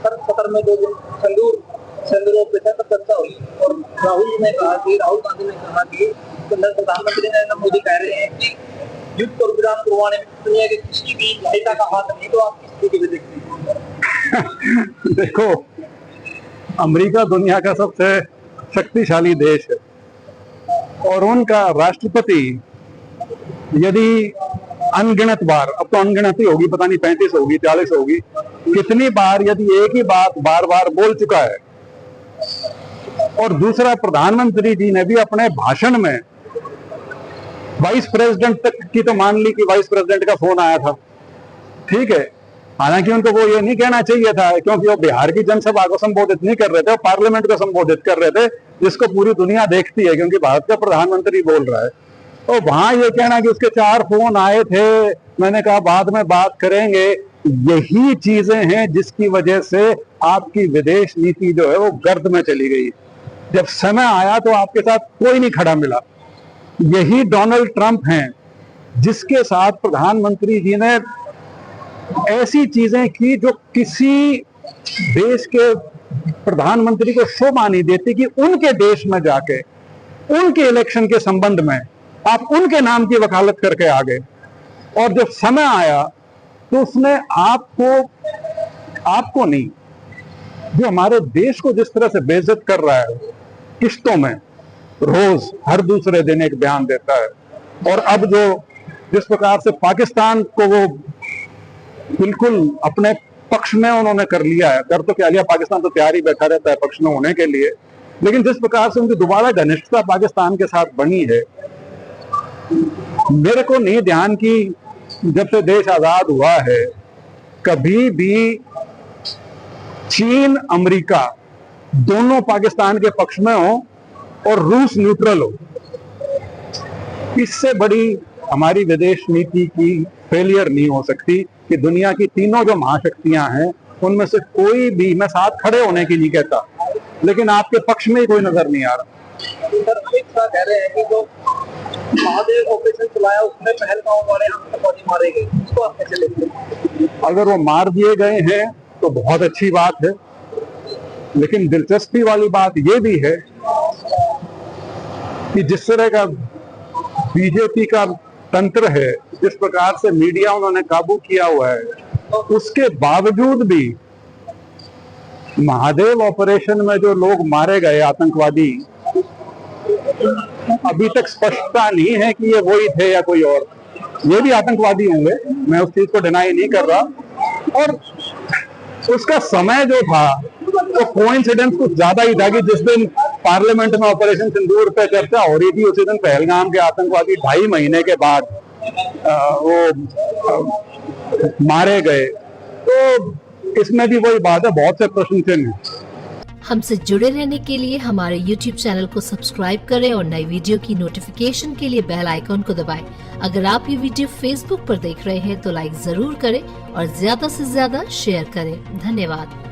Sir Qatar में 2 दिन सिंदूर पे चर्चा हुई और राहुल गांधी ने कहा कि प्रधानमंत्री नरेंद्र मोदी कह रहे हैं कि युद्ध और विराम करवाने में दुनिया के किसी भी नेता का हाथ नहीं, तो आप किस तरीके से देखते हैं? देखो, अमेरिका दुनिया का सबसे शक्तिशाली देश है और उनका राष्ट्रपति यदि अनगिनत बार, अब तो अनगिनत ही होगी, पता नहीं 35 होगी 40 होगी, कितनी बार यदि एक ही बात बार बार बोल चुका है। और दूसरा, प्रधानमंत्री जी ने भी अपने भाषण में वाइस प्रेसिडेंट तक की तो मान ली कि वाइस प्रेसिडेंट का फोन आया था, ठीक है, हालांकि उनको वो ये नहीं कहना चाहिए था क्योंकि वो बिहार की जनसभा को संबोधित नहीं कर रहे थे, पार्लियामेंट को संबोधित कर रहे थे, जिसको पूरी दुनिया देखती है क्योंकि भारत का प्रधानमंत्री बोल रहा है। और वहां ये कहना कि उसके 4 फोन आए थे, मैंने कहा बाद में बात करेंगे, यही चीजें हैं जिसकी वजह से आपकी विदेश नीति जो है वो गर्द में चली गई। जब समय आया तो आपके साथ कोई नहीं खड़ा मिला। यही डोनाल्ड ट्रंप हैं जिसके साथ प्रधानमंत्री जी ने ऐसी चीजें की जो किसी देश के प्रधानमंत्री को शोभा नहीं देती कि उनके देश में जाके उनके इलेक्शन के संबंध में आप उनके नाम की वकालत करके आ गए। और जब समय आया तो उसने आपको नहीं, जो हमारे देश को जिस तरह से बेइज्जत कर रहा है, किश्तों में रोज हर दूसरे दिन एक बयान देता है, और अब जो जिस प्रकार से पाकिस्तान को वो बिल्कुल अपने पक्ष में उन्होंने कर लिया है, कर तो क्या लिया, पाकिस्तान तो तैयार ही बैठा रहता है पक्ष में होने के लिए, लेकिन जिस प्रकार से उनकी दोबारा घनिष्ठता पाकिस्तान के साथ बनी है, मेरे को नहीं ध्यान कि जब से देश आजाद हुआ है कभी भी चीन अमेरिका दोनों पाकिस्तान के पक्ष में हो और रूस न्यूट्रल हो। इससे बड़ी हमारी विदेश नीति की फेलियर नहीं हो सकती कि दुनिया की तीनों जो महाशक्तियां हैं उनमें से कोई भी, मैं साथ खड़े होने के लिए कहता, लेकिन आपके पक्ष में ही कोई नजर नहीं आ रहा। सर अमित शाह कह रहे हैं कि जो महादेव ऑपरेशन चलाया उसमें पहलगांव वाले आतंकवादी मारे गए, उसको आप कैसे लेते हैं? अगर वो मार दिए गए हैं तो बहुत अच्छी बात है, लेकिन दिलचस्पी वाली बात यह भी है कि जिस तरह का बीजेपी का तंत्र है, जिस प्रकार से मीडिया उन्होंने काबू किया हुआ है, उसके बावजूद भी महादेव ऑपरेशन में जो लोग मारे गए आतंकवादी, अभी तक स्पष्टता नहीं है कि ये वही थे या कोई और। ये भी आतंकवादी होंगे, मैं उस चीज को डिनाई नहीं कर रहा। और उसका समय जो था तो कोइंसिडेंस कुछ ज्यादा ही था कि जिस दिन पार्लियामेंट में ऑपरेशन सिंदूर पे चर्चा हो रही थी, उसी दिन पहलगाम के आतंकवादी 2.5 महीने के बाद वो मारे गए। तो इसमें भी वही बात है, बहुत से प्रश्न चिन्ह हैं। हमसे जुड़े रहने के लिए हमारे YouTube चैनल को सब्सक्राइब करें और नई वीडियो की नोटिफिकेशन के लिए बेल आइकॉन को दबाएं। अगर आप ये वीडियो Facebook पर देख रहे हैं तो लाइक जरूर करें और ज्यादा से ज्यादा शेयर करें। धन्यवाद।